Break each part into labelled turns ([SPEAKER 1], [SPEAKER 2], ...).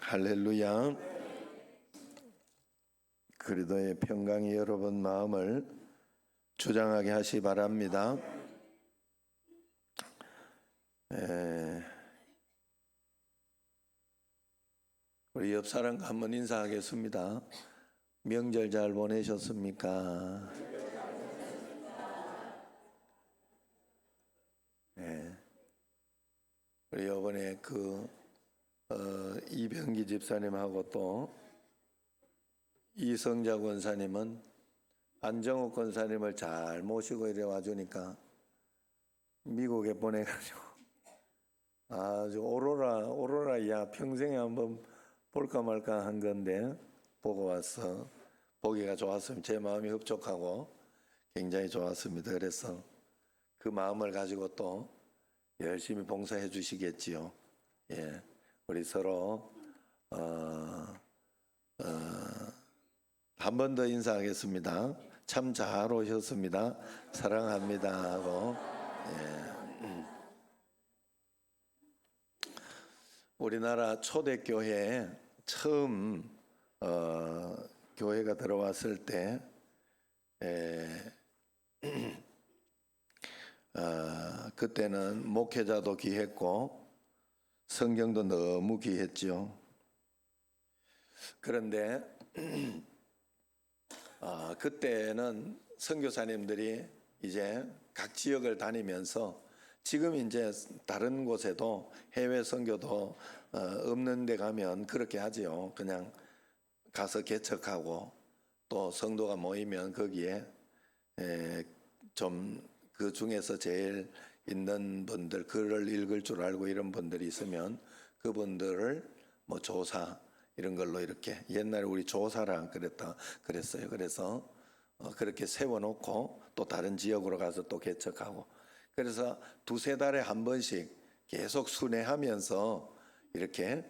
[SPEAKER 1] 할렐루야. 그리스도의 평강이 여러분 마음을 주장하게 하시 바랍니다. 우리 옆 사람과 한번 인사하겠습니다. 명절 잘 보내셨습니까? 우리 이번에 이병기 집사님하고 또 이성자 권사님은 안정욱 권사님을 잘 모시고 이래 와주니까 미국에 보내가지고 아주 오로라야 평생에 한번 볼까 말까 한 건데 보고 와서 보기가 좋았습니다. 제 마음이 흡족하고 굉장히 좋았습니다. 그래서 그 마음을 가지고 또 열심히 봉사해 주시겠지요. 예, 우리 서로 한 번 더 인사하겠습니다. 참 잘 오셨습니다. 사랑합니다 하고. 우리나라 초대교회에 처음 교회가 들어왔을 때 그때는 목회자도 귀했고 성경도 너무 귀했죠. 그런데 그때는 선교사님들이 이제 각 지역을 다니면서 지금 이제 다른 곳에도 해외 선교도 없는 데 가면 그렇게 하지요. 그냥 가서 개척하고 또 성도가 모이면 거기에 좀 그 중에서 제일 있는 분들, 글을 읽을 줄 알고 이런 분들이 있으면 그분들을 뭐 조사 이런 걸로 이렇게 옛날에 우리 조사라 그랬어요. 그래서 그렇게 세워놓고 또 다른 지역으로 가서 또 개척하고 그래서 두세 달에 한 번씩 계속 순회하면서 이렇게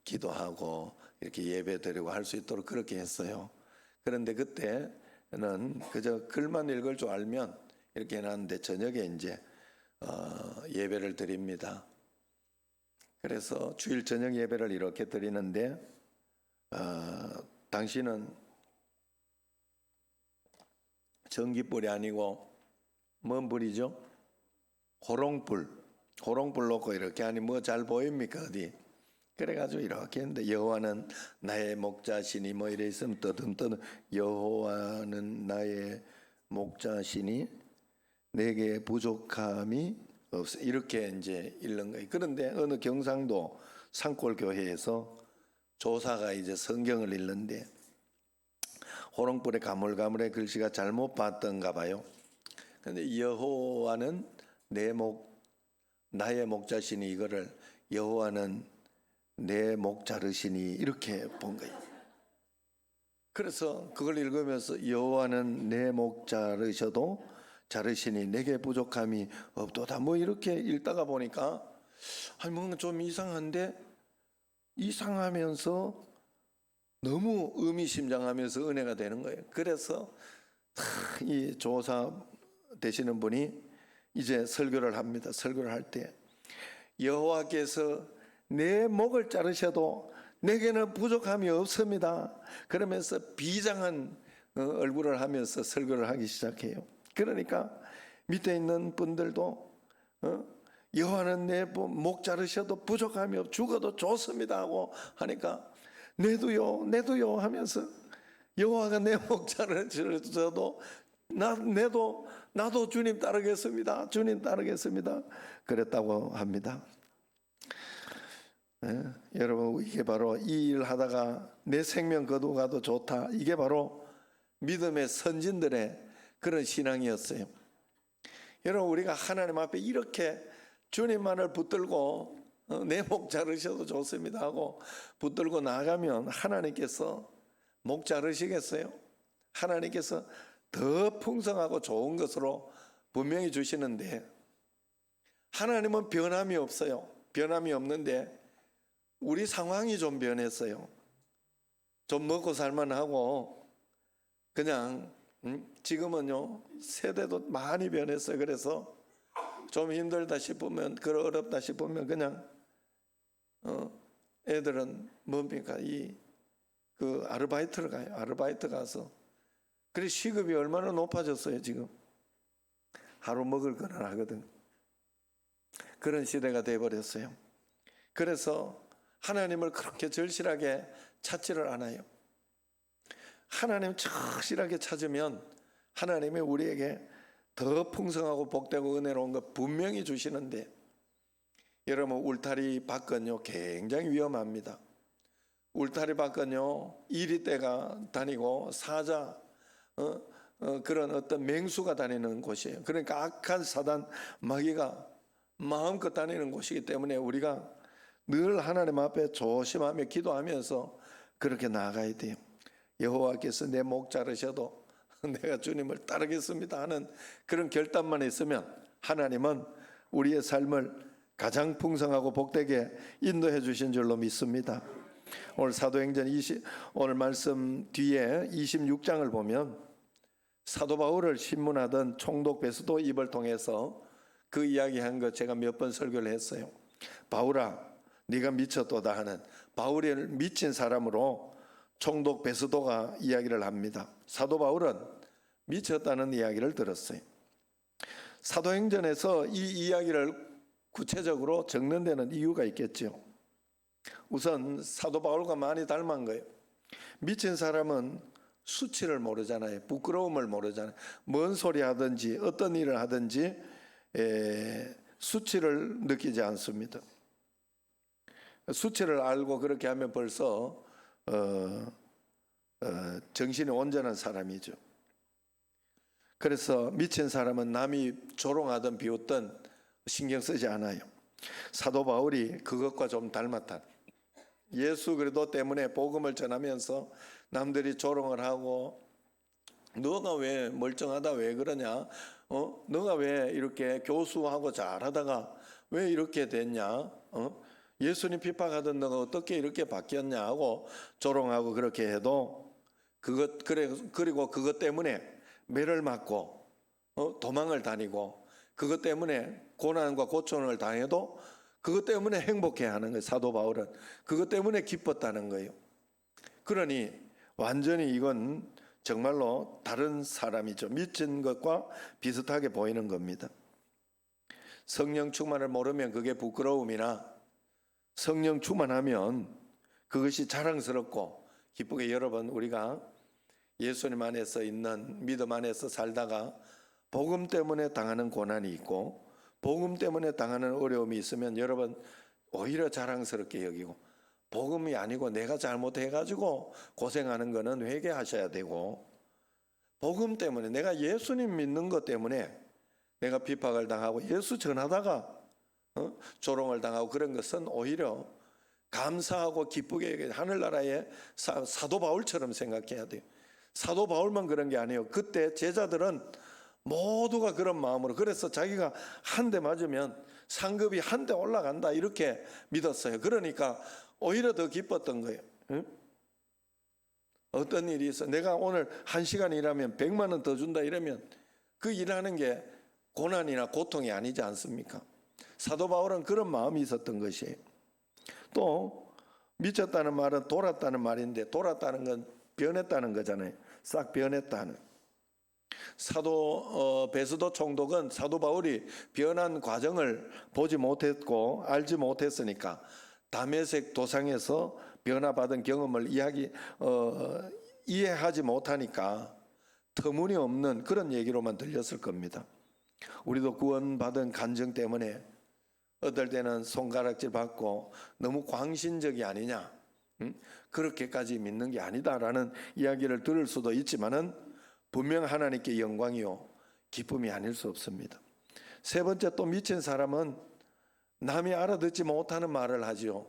[SPEAKER 1] 기도하고 이렇게 예배드리고 할 수 있도록 그렇게 했어요. 그런데 그때는 그저 글만 읽을 줄 알면 이렇게 해놨는데 저녁에 이제 예배를 드립니다. 그래서 주일 저녁 예배를 이렇게 드리는데 당신은 전기불이 아니고 뭔 불이죠? 호롱불 놓고 이렇게 하니 뭐 잘 보입니까 어디? 그래가지고 이렇게 했는데 여호와는 나의 목자시니 뭐 이래 있으면 떠듬떠듬 여호와는 나의 목자시니 내게 부족함이 없어 이렇게 이제 읽는 거예요. 그런데 어느 경상도 산골 교회에서 조사가 이제 성경을 읽는데 호롱불에 가물가물해 글씨가 잘못 봤던가 봐요. 근데 여호와는 나의 목자시니 이거를 여호와는 내 목 자르시니 이렇게 본 거예요. 그래서 그걸 읽으면서 여호와는 내 목 자르시니 내게 부족함이 없도다 뭐 이렇게 읽다가 보니까 아니 뭔가 좀 이상하면서 너무 의미심장하면서 은혜가 되는 거예요. 그래서 이 조사 되시는 분이 이제 설교를 합니다. 설교를 할 때 여호와께서 내 목을 자르셔도 내게는 부족함이 없습니다. 그러면서 비장한 얼굴을 하면서 설교를 하기 시작해요. 그러니까 밑에 있는 분들도 여호와는 내 목 자르셔도 부족함이 없 죽어도 좋습니다 하고 하니까 내도요 하면서 여호와가 내 목 자르셔도 나도 주님 따르겠습니다. 주님 따르겠습니다. 그랬다고 합니다. 여러분 이게 바로 이 일 하다가 내 생명 거두가도 좋다. 이게 바로 믿음의 선진들의 그런 신앙이었어요. 여러분 우리가 하나님 앞에 이렇게 주님만을 붙들고 내 목 자르셔도 좋습니다 하고 붙들고 나가면 하나님께서 목 자르시겠어요? 하나님께서 더 풍성하고 좋은 것으로 분명히 주시는데 하나님은 변함이 없어요. 변함이 없는데 우리 상황이 좀 변했어요. 좀 먹고 살만하고 그냥 지금은요 세대도 많이 변했어요. 그래서 좀 힘들다 싶으면 어렵다 싶으면 그냥 애들은 뭡니까? 그 아르바이트를 가요. 아르바이트 가서. 그래 시급이 얼마나 높아졌어요 지금. 하루 먹을 거는 하거든. 그런 시대가 돼버렸어요. 그래서 하나님을 그렇게 절실하게 찾지를 않아요. 하나님 절실하게 찾으면 하나님이 우리에게 더 풍성하고 복되고 은혜로운 것 분명히 주시는데, 여러분 울타리 밖은요 굉장히 위험합니다. 울타리 밖은요 이리떼가 다니고 사자 그런 어떤 맹수가 다니는 곳이에요. 그러니까 악한 사단 마귀가 마음껏 다니는 곳이기 때문에 우리가 늘 하나님 앞에 조심하며 기도하면서 그렇게 나아가야 돼요. 여호와께서 내 목 자르셔도 내가 주님을 따르겠습니다 하는 그런 결단만 있으면 하나님은 우리의 삶을 가장 풍성하고 복되게 인도해 주신 줄로 믿습니다. 오늘 사도행전 오늘 말씀 뒤에 26장을 보면 사도 바울을 신문하던 총독 베스도 입을 통해서 그 이야기한 거 제가 몇 번 설교를 했어요. 바울아 네가 미쳤도다 하는 바울을 미친 사람으로 총독 베스도가 이야기를 합니다. 사도 바울은 미쳤다는 이야기를 들었어요. 사도행전에서 이 이야기를 구체적으로 적는 데는 이유가 있겠죠. 우선 사도 바울과 많이 닮은 거예요. 미친 사람은 수치를 모르잖아요. 부끄러움을 모르잖아요. 뭔 소리 하든지 어떤 일을 하든지 수치를 느끼지 않습니다. 수치를 알고 그렇게 하면 벌써 정신이 온전한 사람이죠. 그래서 미친 사람은 남이 조롱하든 비웃든 신경 쓰지 않아요. 사도 바울이 그것과 좀 닮았다. 예수 그리스도 때문에 복음을 전하면서 남들이 조롱을 하고 너가 왜 멀쩡하다 왜 그러냐, 너가 왜 이렇게 교수하고 잘하다가 왜 이렇게 됐냐, 예수님 핍박하던 너가 어떻게 이렇게 바뀌었냐 하고 조롱하고 그렇게 해도 그리고 그것 때문에 매를 맞고 도망을 다니고 그것 때문에 고난과 고통을 당해도 그것 때문에 행복해하는 거예요. 사도 바울은 그것 때문에 기뻤다는 거예요. 그러니 완전히 이건 정말로 다른 사람이죠. 미친 것과 비슷하게 보이는 겁니다. 성령 충만을 모르면 그게 부끄러움이나 성령 충만하면 그것이 자랑스럽고 기쁘게, 여러분 우리가 예수님 안에서 있는 믿음 안에서 살다가 복음 때문에 당하는 고난이 있고 복음 때문에 당하는 어려움이 있으면 여러분 오히려 자랑스럽게 여기고, 복음이 아니고 내가 잘못해가지고 고생하는 거는 회개하셔야 되고, 복음 때문에 내가 예수님 믿는 것 때문에 내가 비박을 당하고 예수 전하다가 조롱을 당하고 그런 것은 오히려 감사하고 기쁘게 하늘나라의 사도 바울처럼 생각해야 돼요. 사도 바울만 그런 게 아니에요. 그때 제자들은 모두가 그런 마음으로, 그래서 자기가 한 대 맞으면 상급이 한 대 올라간다 이렇게 믿었어요. 그러니까 오히려 더 기뻤던 거예요. 어떤 일이 있어 내가 오늘 1시간 일하면 100만 원 더 준다 이러면 그 일하는 게 고난이나 고통이 아니지 않습니까? 사도 바울은 그런 마음이 있었던 것이에요. 또 미쳤다는 말은 돌았다는 말인데, 돌았다는 건 변했다는 거잖아요. 싹 변했다는. 사도 베스도 총독은 사도 바울이 변한 과정을 보지 못했고 알지 못했으니까 다메섹 도상에서 변화받은 경험을 이해하지 못하니까 터무니없는 그런 얘기로만 들렸을 겁니다. 우리도 구원받은 간증 때문에 어떨 때는 손가락질 받고 너무 광신적이 아니냐, 그렇게까지 믿는 게 아니다라는 이야기를 들을 수도 있지만은 분명 하나님께 영광이요 기쁨이 아닐 수 없습니다. 세 번째, 또 미친 사람은 남이 알아듣지 못하는 말을 하죠.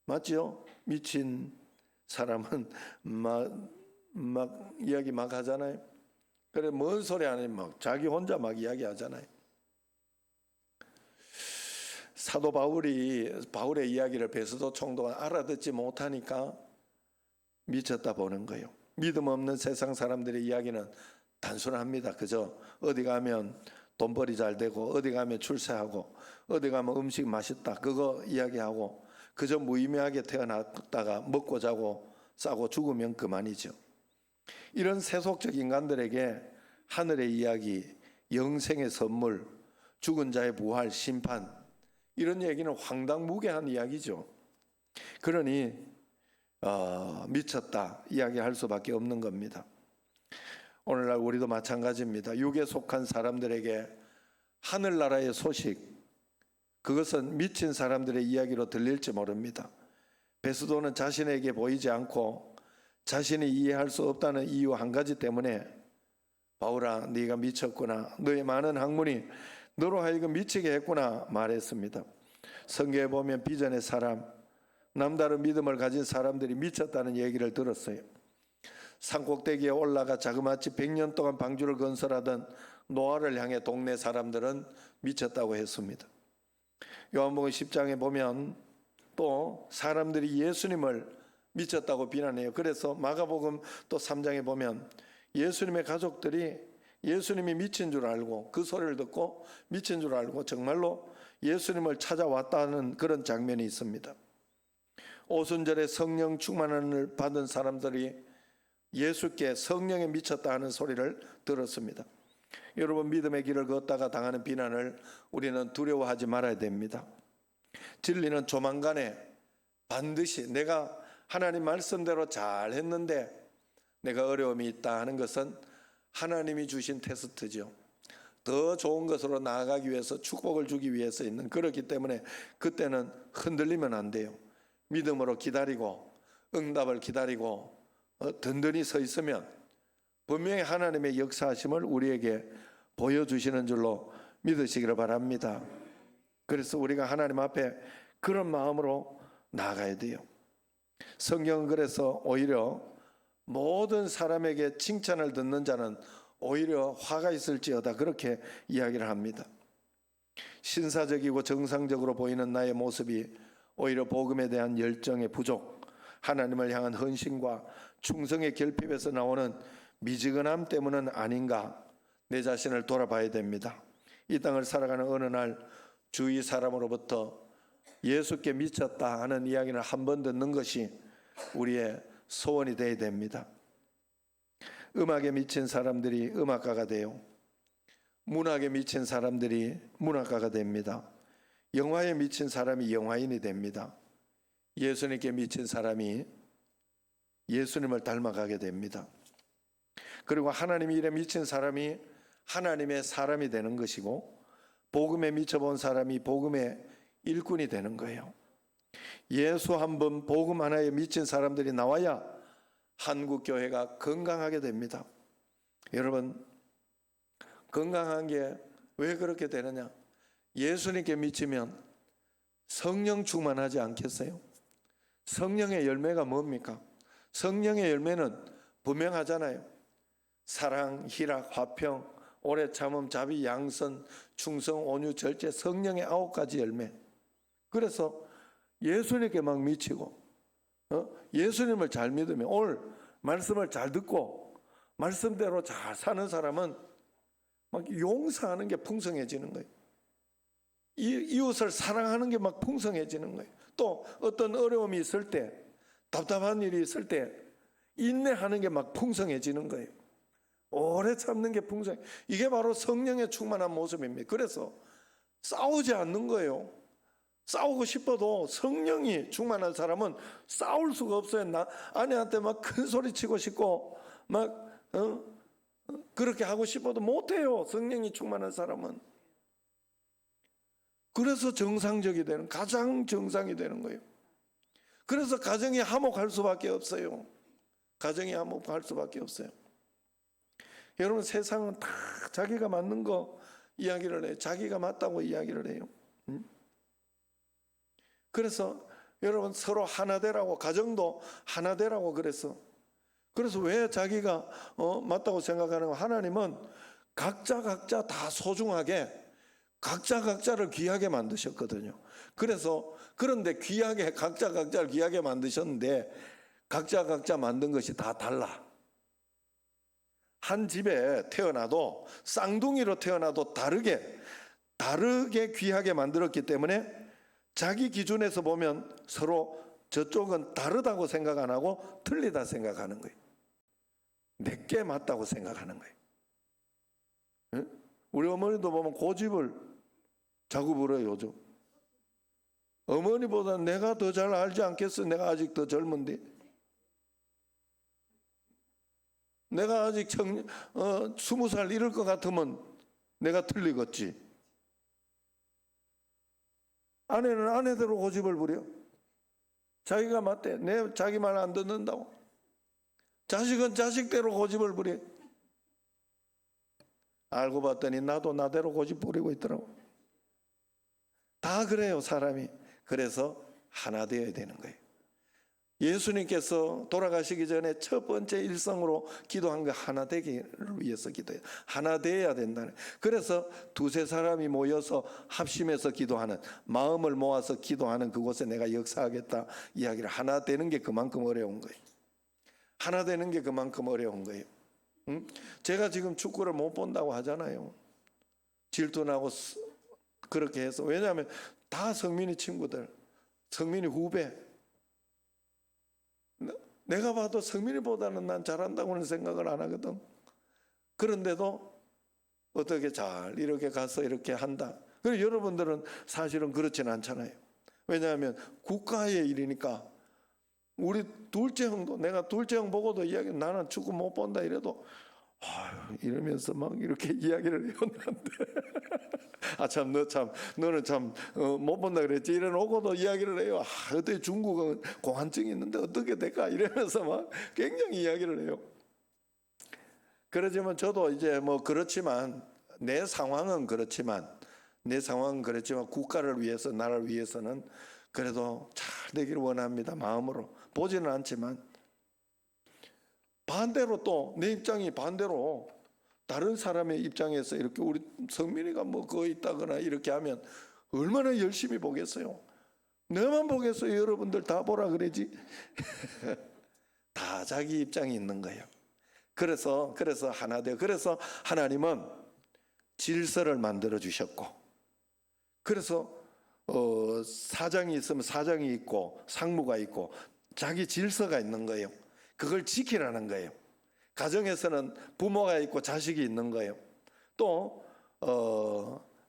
[SPEAKER 1] 맞죠? 미친 사람은 막 이야기 막 하잖아요. 그래 뭔 소리 안 해, 막 자기 혼자 막 이야기 하잖아요. 사도 바울의 이야기를 베스도 총독은 알아듣지 못하니까 미쳤다 보는 거예요. 믿음 없는 세상 사람들의 이야기는 단순합니다. 그저 어디 가면 돈벌이 잘 되고 어디 가면 출세하고 어디 가면 음식 맛있다 그거 이야기하고, 그저 무의미하게 태어났다가 먹고 자고 싸고 죽으면 그만이죠. 이런 세속적 인간들에게 하늘의 이야기, 영생의 선물, 죽은 자의 부활, 심판, 이런 얘기는 황당무계한 이야기죠. 그러니 미쳤다 이야기할 수밖에 없는 겁니다. 오늘날 우리도 마찬가지입니다. 육에 속한 사람들에게 하늘나라의 소식, 그것은 미친 사람들의 이야기로 들릴지 모릅니다. 베스도는 자신에게 보이지 않고 자신이 이해할 수 없다는 이유 한 가지 때문에 바울아 네가 미쳤구나, 너의 많은 학문이 너로 하여금 미치게 했구나 말했습니다. 성경에 보면 비전의 사람, 남다른 믿음을 가진 사람들이 미쳤다는 얘기를 들었어요. 산꼭대기에 올라가 자그마치 100년 동안 방주를 건설하던 노아를 향해 동네 사람들은 미쳤다고 했습니다. 요한복음 10장에 보면 또 사람들이 예수님을 미쳤다고 비난해요. 그래서 마가복음 또 3장에 보면 예수님의 가족들이 예수님이 미친 줄 알고 그 소리를 듣고 미친 줄 알고 정말로 예수님을 찾아왔다는 그런 장면이 있습니다. 오순절에 성령 충만을 받은 사람들이 예수께 성령에 미쳤다 하는 소리를 들었습니다. 여러분, 믿음의 길을 걷다가 당하는 비난을 우리는 두려워하지 말아야 됩니다. 진리는 조만간에 반드시 내가 하나님 말씀대로 잘 했는데 내가 어려움이 있다 하는 것은 하나님이 주신 테스트죠. 더 좋은 것으로 나아가기 위해서, 축복을 주기 위해서 있는, 그렇기 때문에 그때는 흔들리면 안 돼요. 믿음으로 기다리고 응답을 기다리고 든든히 서 있으면 분명히 하나님의 역사하심을 우리에게 보여주시는 줄로 믿으시기를 바랍니다. 그래서 우리가 하나님 앞에 그런 마음으로 나아가야 돼요. 성경은 그래서 오히려 모든 사람에게 칭찬을 듣는 자는 오히려 화가 있을지어다 그렇게 이야기를 합니다. 신사적이고 정상적으로 보이는 나의 모습이 오히려 복음에 대한 열정의 부족, 하나님을 향한 헌신과 충성의 결핍에서 나오는 미지근함 때문은 아닌가, 내 자신을 돌아봐야 됩니다. 이 땅을 살아가는 어느 날 주위 사람으로부터 예수께 미쳤다 하는 이야기를 한 번 듣는 것이 우리의 소원이 되어야 됩니다. 음악에 미친 사람들이 음악가가 돼요. 문학에 미친 사람들이 문학가가 됩니다. 영화에 미친 사람이 영화인이 됩니다. 예수님께 미친 사람이 예수님을 닮아가게 됩니다. 그리고 하나님 일에 미친 사람이 하나님의 사람이 되는 것이고, 복음에 미쳐본 사람이 복음의 일꾼이 되는 거예요. 예수 한 번, 복음 하나에 미친 사람들이 나와야 한국 교회가 건강하게 됩니다. 여러분, 건강한 게 왜 그렇게 되느냐? 예수님께 미치면 성령 충만하지 않겠어요? 성령의 열매가 뭡니까? 성령의 열매는 분명하잖아요. 사랑, 희락, 화평, 오래 참음, 자비, 양선, 충성, 온유, 절제, 성령의 9가지 열매. 그래서 예수님께 막 미치고 예수님을 잘 믿으면, 오늘 말씀을 잘 듣고 말씀대로 잘 사는 사람은 막 용서하는 게 풍성해지는 거예요. 이웃을 사랑하는 게 막 풍성해지는 거예요. 또 어떤 어려움이 있을 때, 답답한 일이 있을 때 인내하는 게 막 풍성해지는 거예요. 오래 참는 게 풍성해. 이게 바로 성령의 충만한 모습입니다. 그래서 싸우지 않는 거예요. 싸우고 싶어도 성령이 충만한 사람은 싸울 수가 없어요. 아내한테 막 큰 소리 치고 싶고 막 그렇게 하고 싶어도 못해요. 성령이 충만한 사람은. 그래서 정상적이 되는, 가장 정상이 되는 거예요. 그래서 가정이 화목할 수밖에 없어요. 가정이 화목할 수밖에 없어요. 여러분, 세상은 다 자기가 맞는 거 이야기를 해요. 자기가 맞다고 이야기를 해요. 그래서 여러분, 서로 하나 되라고, 가정도 하나 되라고 그래서 왜 자기가 맞다고 생각하는, 하나님은 각자 다 소중하게 각자를 귀하게 만드셨거든요. 그런데 귀하게 각자를 귀하게 만드셨는데 각자 만든 것이 다 달라. 한 집에 태어나도, 쌍둥이로 태어나도 다르게 귀하게 만들었기 때문에 자기 기준에서 보면 서로 저쪽은 다르다고 생각 안 하고 틀리다 생각하는 거예요. 내게 맞다고 생각하는 거예요. 응? 우리 어머니도 보면 고집을 자꾸 부려요. 요즘 어머니보다 내가 더 잘 알지 않겠어? 내가 아직 더 젊은데, 내가 아직 20살 이럴 것 같으면 내가 틀리겠지. 아내는 아내대로 고집을 부려. 자기가 맞대. 자기 말 안 듣는다고. 자식은 자식대로 고집을 부려. 알고 봤더니 나도 나대로 고집 부리고 있더라고. 다 그래요, 사람이. 그래서 하나 되어야 되는 거예요. 예수님께서 돌아가시기 전에 첫 번째 일성으로 기도한 거 하나 되기를 위해서 기도해요. 하나 되어야 된다는. 그래서 두세 사람이 모여서 합심해서 기도하는, 마음을 모아서 기도하는 그곳에 내가 역사하겠다 이야기를, 하나 되는 게 그만큼 어려운 거예요. 하나 되는 게 그만큼 어려운 거예요. 응? 제가 지금 축구를 못 본다고 하잖아요. 질투나고 그렇게 해서. 왜냐하면 다 성민이 친구들, 성민이 후배. 내가 봐도 성민이보다는 난 잘한다고는 생각을 안 하거든. 그런데도 어떻게 잘 이렇게 가서 이렇게 한다. 그리고 여러분들은 사실은 그렇지는 않잖아요. 왜냐하면 국가의 일이니까. 우리 둘째 형도, 내가 둘째 형 보고도 이야기, 나는 축구 못 본다 이래도 아유, 이러면서 막 이렇게 이야기를 해요. 아, 참, 너는 참, 못 본다 그랬지. 이래놓고도 이야기를 해요. 아, 어떻게 중국은 공황증이 있는데 어떻게 될까? 이러면서 막 굉장히 이야기를 해요. 그러지만 저도 이제 뭐 그렇지만, 내 상황은 그렇지만 국가를 위해서, 나라를 위해서는 그래도 잘 되기를 원합니다. 마음으로. 보지는 않지만. 반대로 또 내 입장이 반대로 다른 사람의 입장에서 이렇게 우리 성민이가 뭐 그거 있다거나 이렇게 하면 얼마나 열심히 보겠어요. 내만 보겠어요. 여러분들 다 보라 그러지. 다 자기 입장이 있는 거예요. 그래서 하나 되어. 그래서 하나님은 질서를 만들어 주셨고, 그래서 사장이 있으면 사장이 있고 상무가 있고 자기 질서가 있는 거예요. 그걸 지키라는 거예요. 가정에서는 부모가 있고 자식이 있는 거예요. 또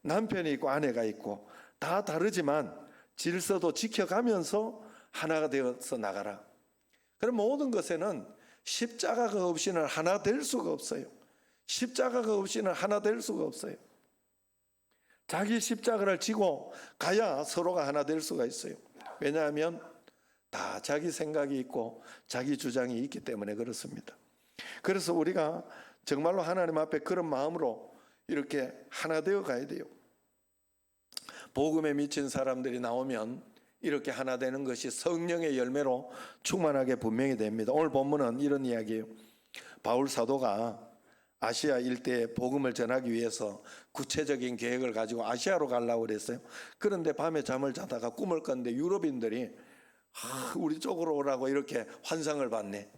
[SPEAKER 1] 남편이 있고 아내가 있고 다 다르지만 질서도 지켜가면서 하나가 되어서 나가라. 그럼 모든 것에는 십자가가 없이는 하나 될 수가 없어요. 십자가가 없이는 하나 될 수가 없어요. 자기 십자가를 지고 가야 서로가 하나 될 수가 있어요. 왜냐하면 다 자기 생각이 있고 자기 주장이 있기 때문에 그렇습니다. 그래서 우리가 정말로 하나님 앞에 그런 마음으로 이렇게 하나 되어 가야 돼요. 복음에 미친 사람들이 나오면 이렇게 하나 되는 것이 성령의 열매로 충만하게 분명히 됩니다. 오늘 본문은 이런 이야기예요. 바울 사도가 아시아 일대에 복음을 전하기 위해서 구체적인 계획을 가지고 아시아로 가려고 그랬어요. 그런데 밤에 잠을 자다가 꿈을 꿨는데 유럽인들이 우리 쪽으로 오라고 이렇게 환상을 봤네.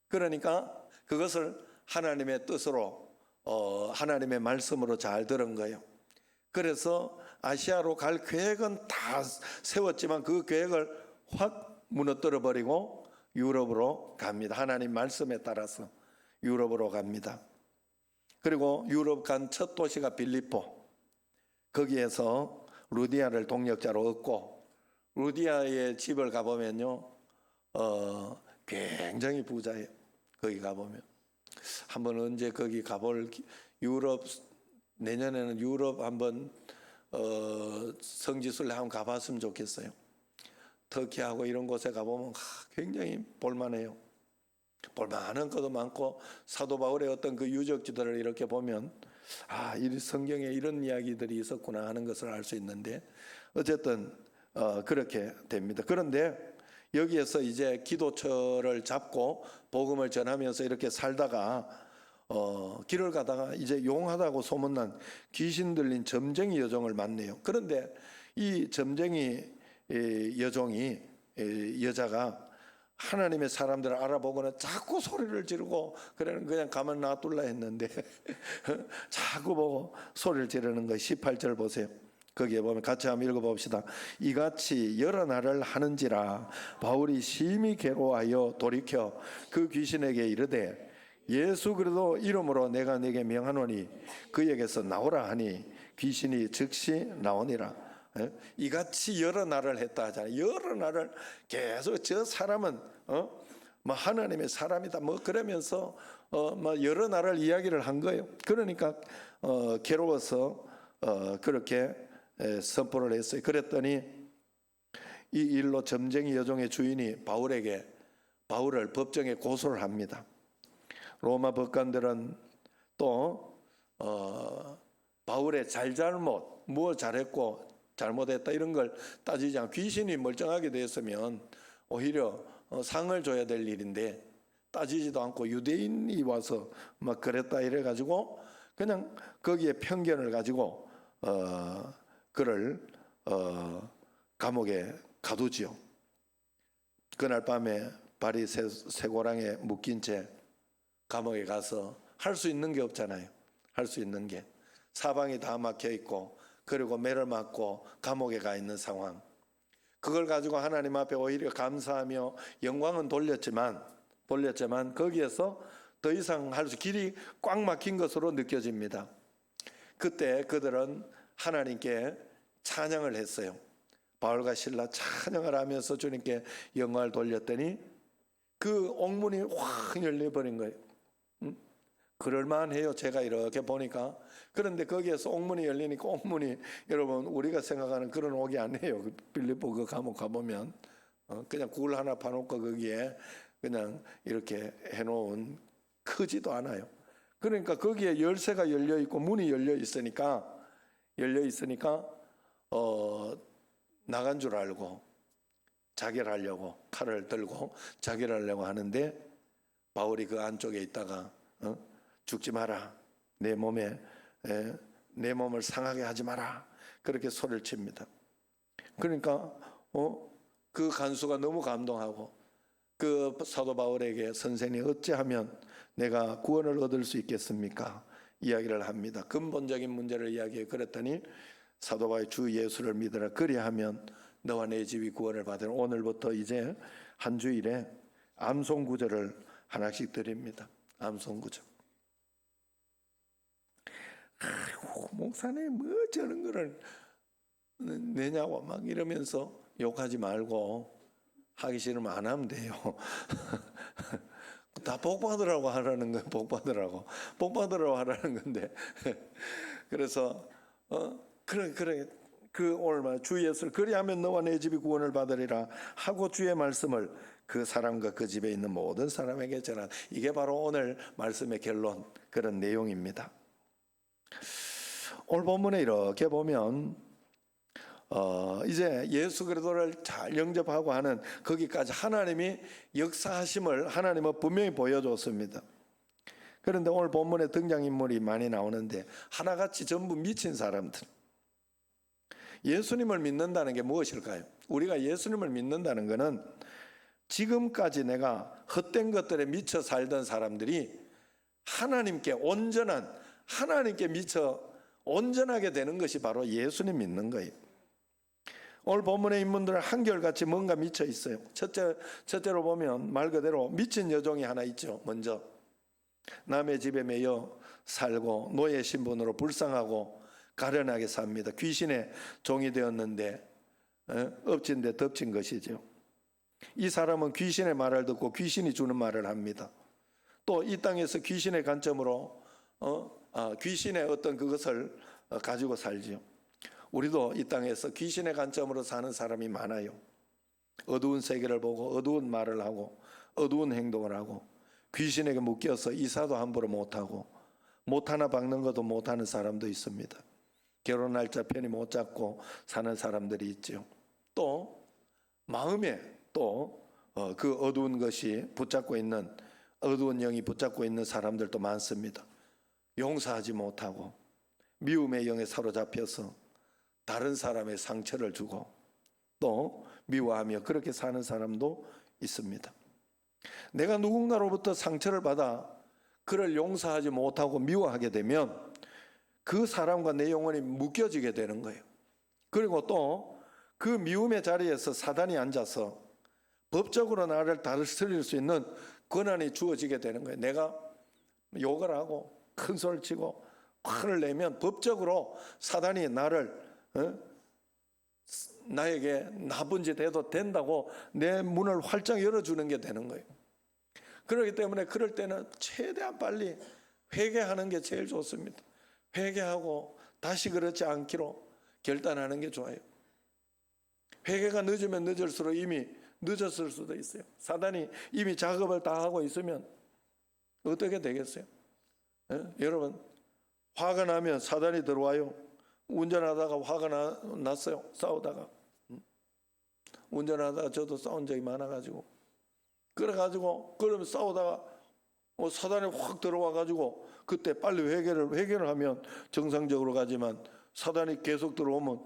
[SPEAKER 1] 그러니까 그것을 하나님의 뜻으로 하나님의 말씀으로 잘 들은 거예요. 그래서 아시아로 갈 계획은 다 세웠지만 그 계획을 확 무너뜨려 버리고 유럽으로 갑니다. 하나님 말씀에 따라서 유럽으로 갑니다. 그리고 유럽 간 첫 도시가 빌립보. 거기에서 루디아를 동역자로 얻고, 루디아의 집을 가보면요, 굉장히 부자예요. 거기 가보면. 한번 언제 거기 가볼, 유럽, 내년에는 유럽 한번 성지순례 한번 가봤으면 좋겠어요. 터키하고 이런 곳에 가보면 굉장히 볼만해요. 볼만한 것도 많고, 사도 바울의 어떤 그 유적지들을 이렇게 보면 이 성경에 이런 이야기들이 있었구나 하는 것을 알 수 있는데, 어쨌든 그렇게 됩니다. 그런데 여기에서 이제 기도처를 잡고 복음을 전하면서 이렇게 살다가 길을 가다가 이제 용하다고 소문난 귀신 들린 점쟁이 여종을 만나요. 그런데 이 점쟁이 여자가 하나님의 사람들을 알아보고는 자꾸 소리를 지르고, 그냥 가만 놔둘라 했는데 자꾸 보고 소리를 지르는 거. 18절 보세요. 거기에 보면 같이 한번 읽어봅시다. 이같이 여러 날을 하는지라 바울이 심히 괴로워하여 돌이켜 그 귀신에게 이르되 예수 그리스도 이름으로 내가 네게 명하노니 그에게서 나오라 하니 귀신이 즉시 나오니라. 이같이 여러 날을 했다 하잖아요. 여러 날을 계속 저 사람은 뭐 하나님의 사람이다 뭐 그러면서 뭐 여러 날을 이야기를 한 거예요. 그러니까 괴로워서 그렇게 선포를 했어요. 그랬더니 이 일로 점쟁이 여종의 주인이 바울을 법정에 고소를 합니다. 로마 법관들은 또 바울의 잘잘못, 무엇 잘했고 잘못했다 이런 걸 따지지 않고 귀신이 멀쩡하게 되었으면 오히려 상을 줘야 될 일인데 따지지도 않고 유대인이 와서 막 그랬다 이래가지고 그냥 거기에 편견을 가지고 그를 감옥에 가두지요. 그날 밤에 발이 쇠고랑에 묶인 채 감옥에 가서 할 수 있는 게 없잖아요. 할 수 있는 게 사방이 다 막혀 있고 그리고 매를 맞고 감옥에 가 있는 상황. 그걸 가지고 하나님 앞에 오히려 감사하며 영광은 돌렸지만 거기에서 더 이상 할 수 길이 꽉 막힌 것으로 느껴집니다. 그때 그들은 하나님께 찬양을 했어요. 바울과 실라 찬양을 하면서 주님께 영광을 돌렸더니 그 옥문이 확 열려버린 거예요. 그럴만해요. 제가 이렇게 보니까. 그런데 거기에서 옥문이 열리니까 옥문이 여러분 우리가 생각하는 그런 옥이 아니에요. 빌립보 그 감옥 가보면 그냥 굴 하나 파놓고 거기에 그냥 이렇게 해놓은 크지도 않아요. 그러니까 거기에 열쇠가 열려 있고 문이 열려 있으니까 나간 줄 알고 자결하려고 칼을 들고 자결하려고 하는데 바울이 그 안쪽에 있다가 죽지 마라. 내 몸을 상하게 하지 마라. 그렇게 소리를 칩니다. 그러니까 그 간수가 너무 감동하고 그 사도 바울에게 선생님 어찌하면 내가 구원을 얻을 수 있겠습니까? 이야기를 합니다. 근본적인 문제를 이야기해. 그랬더니 사도 바울이 주 예수를 믿으라. 그리하면 너와 내 집이 구원을 받으라. 오늘부터 이제 한 주일에 암송 구절을 하나씩 드립니다. 암송 구절. 아이고 목사님 뭐 저런 거를 내냐고 막 이러면서 욕하지 말고 하기 싫으면 안 하면 돼요. 다 복 받으라고 하라는 거예요. 복 받으라고 하라는 건데 그래서 그래 그 오늘 말 주 예수를 그리하면 너와 내 집이 구원을 받으리라 하고 주의 말씀을 그 사람과 그 집에 있는 모든 사람에게 전한. 이게 바로 오늘 말씀의 결론 그런 내용입니다. 오늘 본문에 이렇게 보면 이제 예수 그리스도를 잘 영접하고 하는 거기까지 하나님이 역사하심을 하나님은 분명히 보여줬습니다. 그런데 오늘 본문에 등장인물이 많이 나오는데 하나같이 전부 미친 사람들. 예수님을 믿는다는 게 무엇일까요? 우리가 예수님을 믿는다는 것은 지금까지 내가 헛된 것들에 미쳐 살던 사람들이 하나님께 미쳐 온전하게 되는 것이 바로 예수님 믿는 거예요. 오늘 본문의 인물들은 한결같이 뭔가 미쳐 있어요. 첫째로 보면 말 그대로 미친 여종이 하나 있죠. 먼저 남의 집에 매여 살고 노예 신분으로 불쌍하고 가련하게 삽니다. 귀신의 종이 되었는데 엎친 데 덮친 것이죠. 이 사람은 귀신의 말을 듣고 귀신이 주는 말을 합니다. 또 이 땅에서 귀신의 관점으로 귀신의 어떤 그것을 가지고 살지요. 우리도 이 땅에서 귀신의 관점으로 사는 사람이 많아요. 어두운 세계를 보고 어두운 말을 하고 어두운 행동을 하고 귀신에게 묶여서 이사도 함부로 못하고 못 하나 박는 것도 못하는 사람도 있습니다. 결혼 날짜 편히 못 잡고 사는 사람들이 있죠. 또 마음에 또 그 어두운 것이 붙잡고 있는 어두운 영이 붙잡고 있는 사람들도 많습니다. 용서하지 못하고 미움의 영에 사로잡혀서 다른 사람의 상처를 주고 또 미워하며 그렇게 사는 사람도 있습니다. 내가 누군가로부터 상처를 받아 그를 용서하지 못하고 미워하게 되면 그 사람과 내 영혼이 묶여지게 되는 거예요. 그리고 또 그 미움의 자리에서 사단이 앉아서 법적으로 나를 다스릴 수 있는 권한이 주어지게 되는 거예요. 내가 욕을 하고 큰 소리를 치고 화를 내면 법적으로 사단이 나를 나에게 나쁜 짓 해도 된다고 내 문을 활짝 열어주는 게 되는 거예요. 그렇기 때문에 그럴 때는 최대한 빨리 회개하는 게 제일 좋습니다. 회개하고 다시 그렇지 않기로 결단하는 게 좋아요. 회개가 늦으면 늦을수록 이미 늦었을 수도 있어요. 사단이 이미 작업을 다 하고 있으면 어떻게 되겠어요? 여러분, 화가 나면 사단이 들어와요. 운전하다가 화가 났어요. 싸우다가. 운전하다가 저도 싸운 적이 많아가지고. 그래가지고 그러면 싸우다가 사단이 확 들어와가지고 그때 빨리 회개를 하면 정상적으로 가지만 사단이 계속 들어오면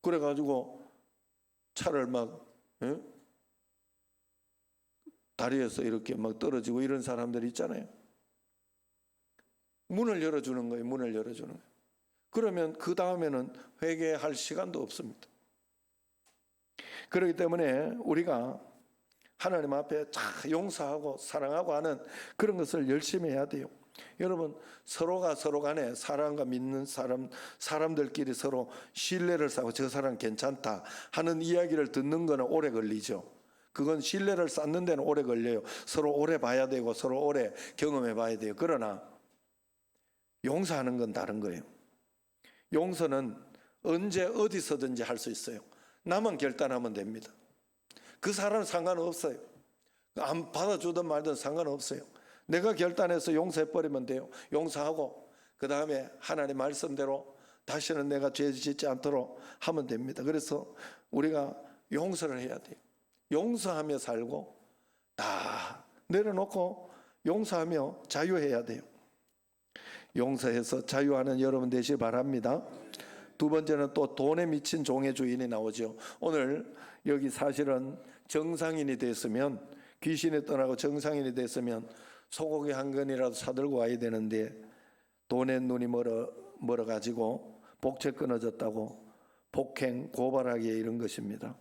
[SPEAKER 1] 그래가지고 차를 막 다리에서 이렇게 막 떨어지고 이런 사람들 있잖아요. 문을 열어주는 거예요. 문을 열어주는 거예요. 그러면 그 다음에는 회개할 시간도 없습니다. 그렇기 때문에 우리가 하나님 앞에 용서하고 사랑하고 하는 그런 것을 열심히 해야 돼요. 여러분, 서로가 서로 간에 사랑과 믿는 사람들끼리 서로 신뢰를 쌓고 저 사람 괜찮다 하는 이야기를 듣는 거는 오래 걸리죠. 그건 신뢰를 쌓는 데는 오래 걸려요. 서로 오래 봐야 되고 서로 오래 경험해 봐야 돼요. 그러나 용서하는 건 다른 거예요. 용서는 언제 어디서든지 할 수 있어요. 나만 결단하면 됩니다. 그 사람은 상관없어요. 안 받아주든 말든 상관없어요. 내가 결단해서 용서해버리면 돼요. 용서하고 그 다음에 하나님 말씀대로 다시는 내가 죄 짓지 않도록 하면 됩니다. 그래서 우리가 용서를 해야 돼요. 용서하며 살고 다 내려놓고 용서하며 자유해야 돼요. 용서해서 자유하는 여러분 되시길 바랍니다. 두 번째는 또 돈에 미친 종의 주인이 나오죠. 오늘 여기 사실은 정상인이 됐으면, 귀신이 떠나고 정상인이 됐으면 소고기 한 근이라도 사들고 와야 되는데 돈에 눈이 멀어가지고 복채 끊어졌다고 폭행, 고발하기에 이런 것입니다.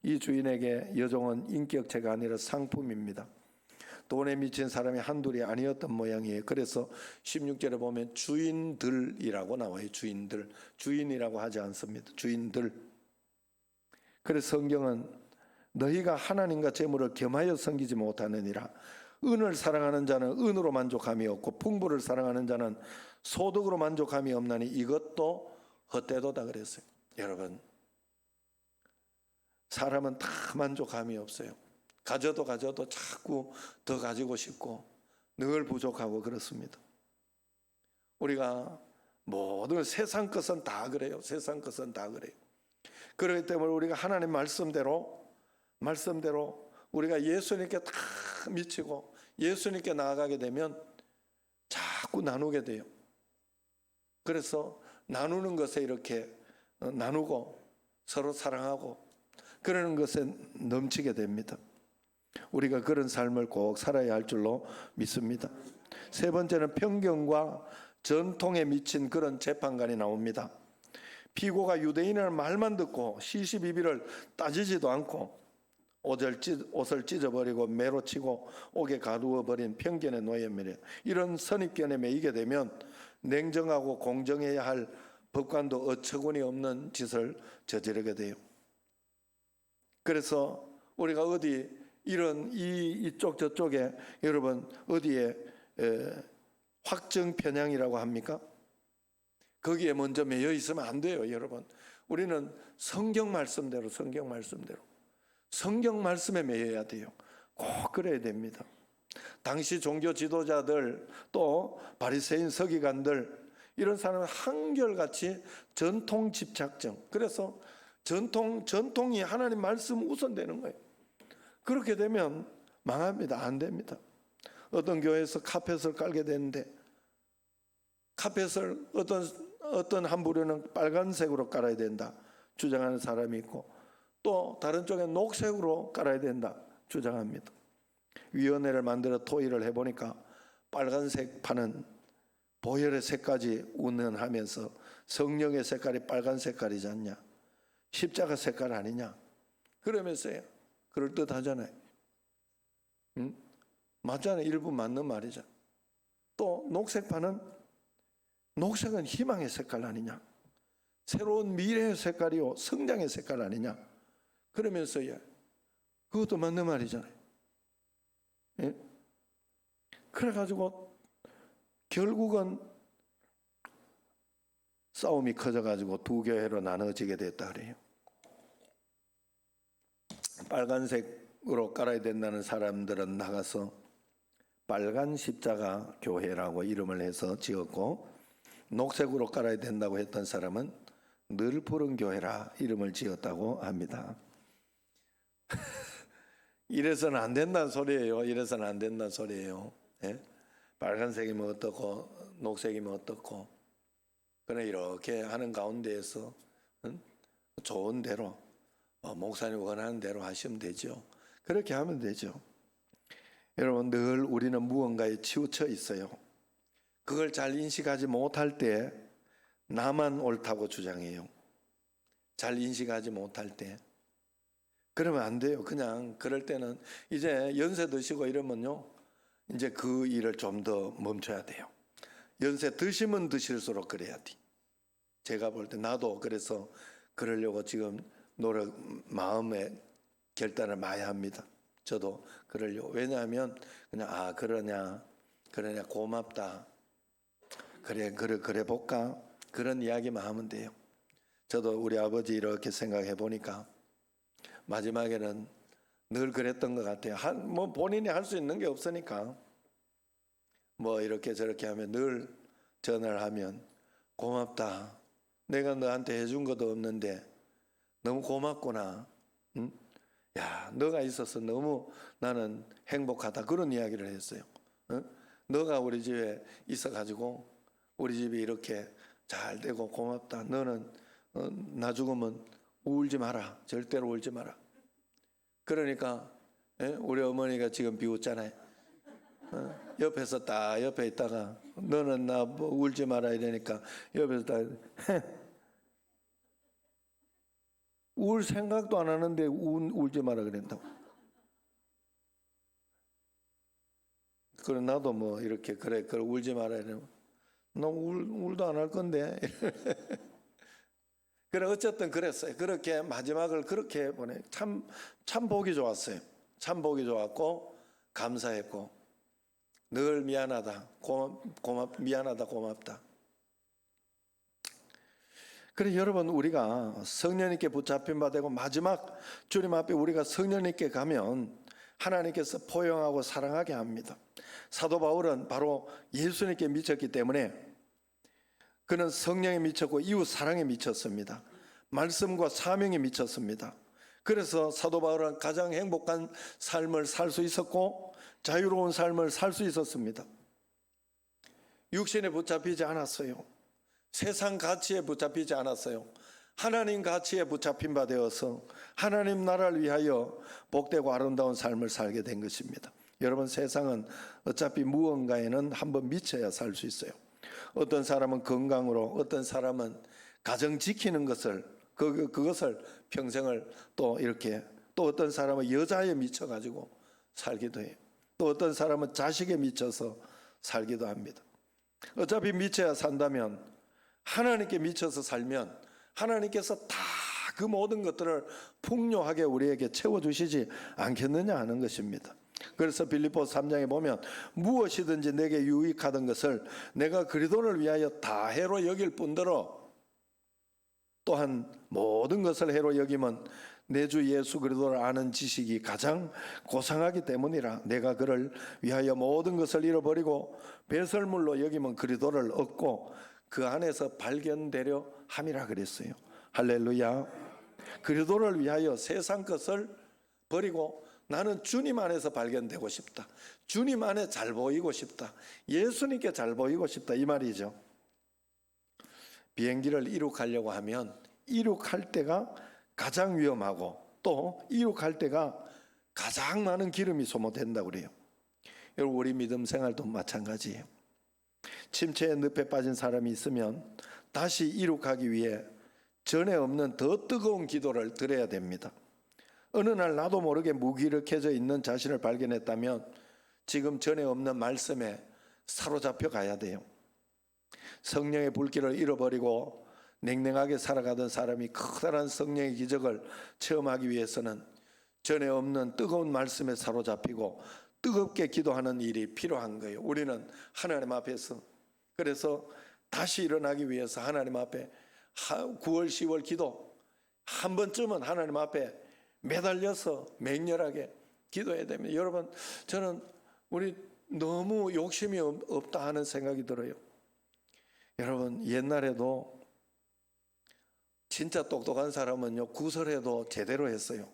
[SPEAKER 1] 이 주인에게 여종은 인격체가 아니라 상품입니다. 돈에 미친 사람이 한둘이 아니었던 모양이에요. 그래서 16절에 보면 주인들이라고 나와요. 주인들. 주인이라고 하지 않습니다. 주인들. 그래서 성경은 너희가 하나님과 재물을 겸하여 섬기지 못하느니라. 은을 사랑하는 자는 은으로 만족함이 없고 풍부를 사랑하는 자는 소득으로 만족함이 없나니 이것도 헛되도다 그랬어요. 여러분, 사람은 다 만족함이 없어요. 가져도 자꾸 더 가지고 싶고 늘 부족하고 그렇습니다. 우리가 모든 세상 것은 다 그래요. 세상 것은 다 그래요. 그렇기 때문에 우리가 하나님 말씀대로 우리가 예수님께 다 미치고 예수님께 나아가게 되면 자꾸 나누게 돼요. 그래서 나누는 것에 이렇게 나누고 서로 사랑하고 그러는 것에 넘치게 됩니다. 우리가 그런 삶을 꼭 살아야 할 줄로 믿습니다. 세 번째는 편견과 전통에 미친 그런 재판관이 나옵니다. 피고가 유대인의 말만 듣고 시시비비를 따지지도 않고 옷을 찢어버리고 매로 치고 옥에 가두어버린 편견의 노예입니다. 이런 선입견에 매이게 되면 냉정하고 공정해야 할 법관도 어처구니 없는 짓을 저지르게 돼요. 그래서 우리가 어디 이쪽 저쪽에 여러분 어디에 확정 편향이라고 합니까? 거기에 먼저 매여 있으면 안 돼요. 여러분, 우리는 성경 말씀대로 성경 말씀에 매여야 돼요. 꼭 그래야 됩니다. 당시 종교 지도자들 또 바리새인 서기관들 이런 사람은 한결같이 전통 집착증, 그래서 전통이 하나님 말씀 우선되는 거예요. 그렇게 되면 망합니다. 안 됩니다. 어떤 교회에서 카펫을 깔게 되는데 카펫을 어떤 한 부류는 빨간색으로 깔아야 된다 주장하는 사람이 있고 또 다른 쪽에 녹색으로 깔아야 된다 주장합니다. 위원회를 만들어 토의를 해보니까 빨간색 판은 보혈의 색까지 운운하면서 성령의 색깔이 빨간 색깔이지 않냐. 십자가 색깔 아니냐? 그러면서요. 그럴듯하잖아요. 응? 맞잖아요. 일부 맞는 말이죠. 또 녹색판은 녹색은 희망의 색깔 아니냐? 새로운 미래의 색깔이요, 성장의 색깔 아니냐? 그러면서요. 그것도 맞는 말이잖아요. 예? 그래가지고 결국은 싸움이 커져가지고 두 교회로 나눠지게 됐다 그래요. 빨간색으로 깔아야 된다는 사람들은 나가서 빨간 십자가 교회라고 이름을 해서 지었고, 녹색으로 깔아야 된다고 했던 사람은 늘 푸른 교회라 이름을 지었다고 합니다. 이래서는 안 된다는 소리예요. 이래서는 안 된다는 소리예요. 예? 빨간색이면 어떻고 녹색이면 어떻고, 그래 이렇게 하는 가운데에서 좋은 대로 목사님 원하는 대로 하시면 되죠. 그렇게 하면 되죠. 여러분, 늘 우리는 무언가에 치우쳐 있어요. 그걸 잘 인식하지 못할 때 나만 옳다고 주장해요. 잘 인식하지 못할 때. 그러면 안 돼요. 그냥 그럴 때는 이제 연세 드시고 이러면요, 이제 그 일을 좀 더 멈춰야 돼요. 연세 드시면 드실수록 그래야 돼. 제가 볼 때 나도 그래서 그러려고 지금 마음에 결단을 많이 합니다. 저도 그러려고. 왜냐하면 그냥 그러냐 고맙다, 그래 볼까, 그런 이야기만 하면 돼요. 저도 우리 아버지 이렇게 생각해 보니까 마지막에는 늘 그랬던 것 같아요. 뭐 본인이 할 수 있는 게 없으니까 뭐 이렇게 저렇게 하면 늘 전화를 하면 고맙다. 내가 너한테 해준 것도 없는데 너무 고맙구나. 응? 야, 너가 있어서 너무 나는 행복하다. 그런 이야기를 했어요. 응? 너가 우리 집에 있어가지고 우리 집이 이렇게 잘 되고 고맙다. 너는 나 죽으면 울지 마라. 절대로 울지 마라. 그러니까 우리 어머니가 지금 비웃잖아요. 옆에서 딱 옆에 있다가 너는 나 뭐 울지 마라 이러니까 옆에서 딱 울 생각도 안 하는데 울지 마라 그랬다고. 그래 나도 뭐 이렇게 그래 울지 마라 이러면 너 울도 안 할 건데. 그래 어쨌든 그랬어요. 그렇게 마지막을 그렇게 보내. 참 보기 좋았어요. 참 보기 좋았고 감사했고 늘 미안하다, 미안하다, 고맙다. 그래 여러분, 우리가 성령님께 붙잡힌 바 되고 마지막 주님 앞에 우리가 성령님께 가면 하나님께서 포용하고 사랑하게 합니다. 사도 바울은 바로 예수님께 미쳤기 때문에 그는 성령에 미쳤고 이웃 사랑에 미쳤습니다. 말씀과 사명에 미쳤습니다. 그래서 사도 바울은 가장 행복한 삶을 살 수 있었고 자유로운 삶을 살 수 있었습니다. 육신에 붙잡히지 않았어요. 세상 가치에 붙잡히지 않았어요. 하나님 가치에 붙잡힌 바 되어서 하나님 나라를 위하여 복되고 아름다운 삶을 살게 된 것입니다. 여러분, 세상은 어차피 무언가에는 한번 미쳐야 살 수 있어요. 어떤 사람은 건강으로, 어떤 사람은 가정 지키는 것을 그것을 평생을 또 이렇게, 또 어떤 사람은 여자에 미쳐가지고 살기도 해요. 또 어떤 사람은 자식에 미쳐서 살기도 합니다. 어차피 미쳐야 산다면 하나님께 미쳐서 살면 하나님께서 다 그 모든 것들을 풍요하게 우리에게 채워주시지 않겠느냐 하는 것입니다. 그래서 빌립보 3장에 보면 무엇이든지 내게 유익하던 것을 내가 그리스도를 위하여 다 해로 여길 뿐더러 또한 모든 것을 해로 여기면 내 주 예수 그리스도를 아는 지식이 가장 고상하기 때문이라. 내가 그를 위하여 모든 것을 잃어버리고 배설물로 여기면 그리스도를 얻고 그 안에서 발견되려 함이라 그랬어요. 할렐루야. 그리스도를 위하여 세상 것을 버리고 나는 주님 안에서 발견되고 싶다. 주님 안에 잘 보이고 싶다. 예수님께 잘 보이고 싶다, 이 말이죠. 비행기를 이륙하려고 하면 이륙할 때가 가장 위험하고 또 이륙할 때가 가장 많은 기름이 소모된다고 그래요. 여러분, 우리 믿음 생활도 마찬가지예요. 침체의 늪에 빠진 사람이 있으면 다시 이륙하기 위해 전에 없는 더 뜨거운 기도를 드려야 됩니다. 어느 날 나도 모르게 무기력해져 있는 자신을 발견했다면 지금 전에 없는 말씀에 사로잡혀 가야 돼요. 성령의 불길을 잃어버리고 냉랭하게 살아가던 사람이 커다란 성령의 기적을 체험하기 위해서는 전에 없는 뜨거운 말씀에 사로잡히고 뜨겁게 기도하는 일이 필요한 거예요. 우리는 하나님 앞에서 그래서 다시 일어나기 위해서 하나님 앞에 9월 10월 기도 한 번쯤은 하나님 앞에 매달려서 맹렬하게 기도해야 됩니다. 여러분, 저는 우리 너무 욕심이 없다 하는 생각이 들어요. 여러분, 옛날에도 진짜 똑똑한 사람은요, 구설해도 제대로 했어요.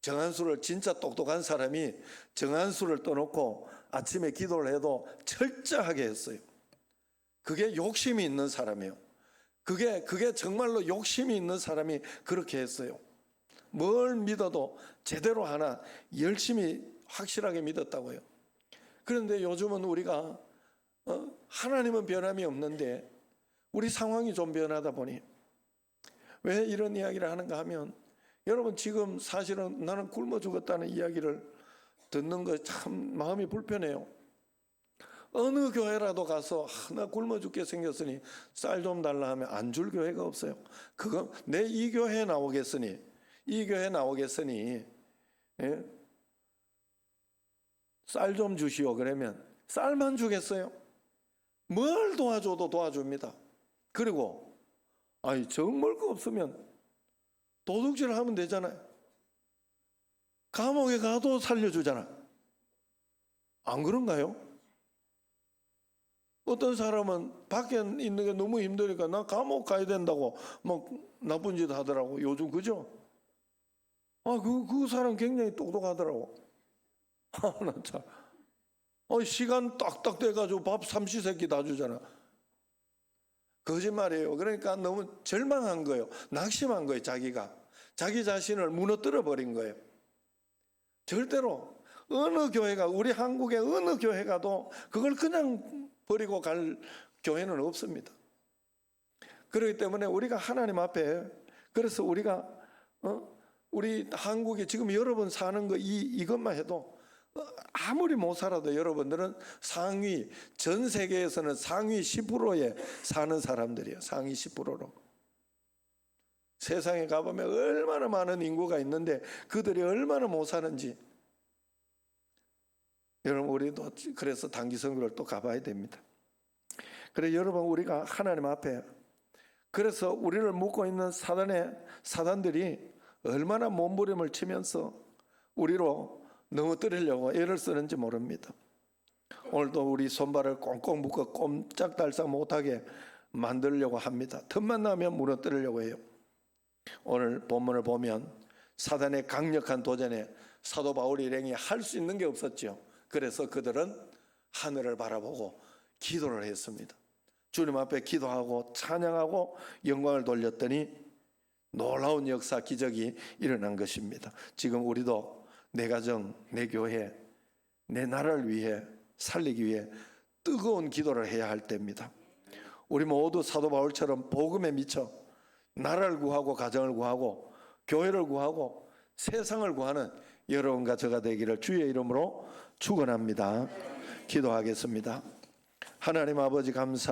[SPEAKER 1] 정한수를, 진짜 똑똑한 사람이 정한수를 떠놓고 아침에 기도를 해도 철저하게 했어요. 그게 욕심이 있는 사람이에요. 그게 정말로 욕심이 있는 사람이 그렇게 했어요. 뭘 믿어도 제대로 하나 열심히 확실하게 믿었다고요. 그런데 요즘은 우리가 하나님은 변함이 없는데 우리 상황이 좀 변하다 보니 왜 이런 이야기를 하는가 하면 여러분, 지금 사실은 나는 굶어 죽었다는 이야기를 듣는 거 참 마음이 불편해요. 어느 교회라도 가서 나 굶어 죽게 생겼으니 쌀 좀 달라 하면 안 줄 교회가 없어요. 그거 내 이 교회에 나오겠으니 예? 쌀 좀 주시오 그러면 쌀만 주겠어요? 뭘 도와줘도 도와줍니다. 그리고 정 먹을 거 없으면 도둑질 하면 되잖아요. 감옥에 가도 살려주잖아. 안 그런가요? 어떤 사람은 밖에 있는 게 너무 힘드니까 나 감옥 가야 된다고 막 나쁜 짓 하더라고. 요즘 그죠? 그 사람 굉장히 똑똑하더라고. 나 참. 시간 딱딱 돼가지고 밥 삼시세끼 다 주잖아. 거짓말이에요. 그러니까 너무 절망한 거예요. 낙심한 거예요. 자기 자신을 무너뜨려 버린 거예요. 절대로 어느 교회가, 우리 한국의 어느 교회 가도 그걸 그냥 버리고 갈 교회는 없습니다. 그렇기 때문에 우리가 하나님 앞에, 그래서 우리가 우리 한국에 지금 여러분 사는 거 이것만 해도 아무리 못 살아도 여러분들은 전 세계에서는 상위 10%에 사는 사람들이에요. 상위 10%로. 세상에 가보면 얼마나 많은 인구가 있는데 그들이 얼마나 못 사는지. 여러분, 우리도 그래서 단기 선교를 또 가봐야 됩니다. 그래 여러분, 우리가 하나님 앞에, 그래서 우리를 묶고 있는 사단들이 얼마나 몸부림을 치면서 우리로 넘어뜨리려고 애를 쓰는지 모릅니다. 오늘도 우리 손발을 꽁꽁 묶어 꼼짝달싹 못하게 만들려고 합니다. 틈만 나면 무너뜨리려고 해요. 오늘 본문을 보면 사단의 강력한 도전에 사도 바울 일행이 할 수 있는 게 없었죠. 그래서 그들은 하늘을 바라보고 기도를 했습니다. 주님 앞에 기도하고 찬양하고 영광을 돌렸더니 놀라운 역사, 기적이 일어난 것입니다. 지금 우리도 내 가정, 내 교회, 내 나라를 위해 살리기 위해 뜨거운 기도를 해야 할 때입니다. 우리 모두 사도 바울처럼 복음에 미쳐 나라를 구하고 가정을 구하고 교회를 구하고 세상을 구하는 여러분과 저가 되기를 주의 이름으로 축원합니다. 기도하겠습니다. 하나님 아버지, 감사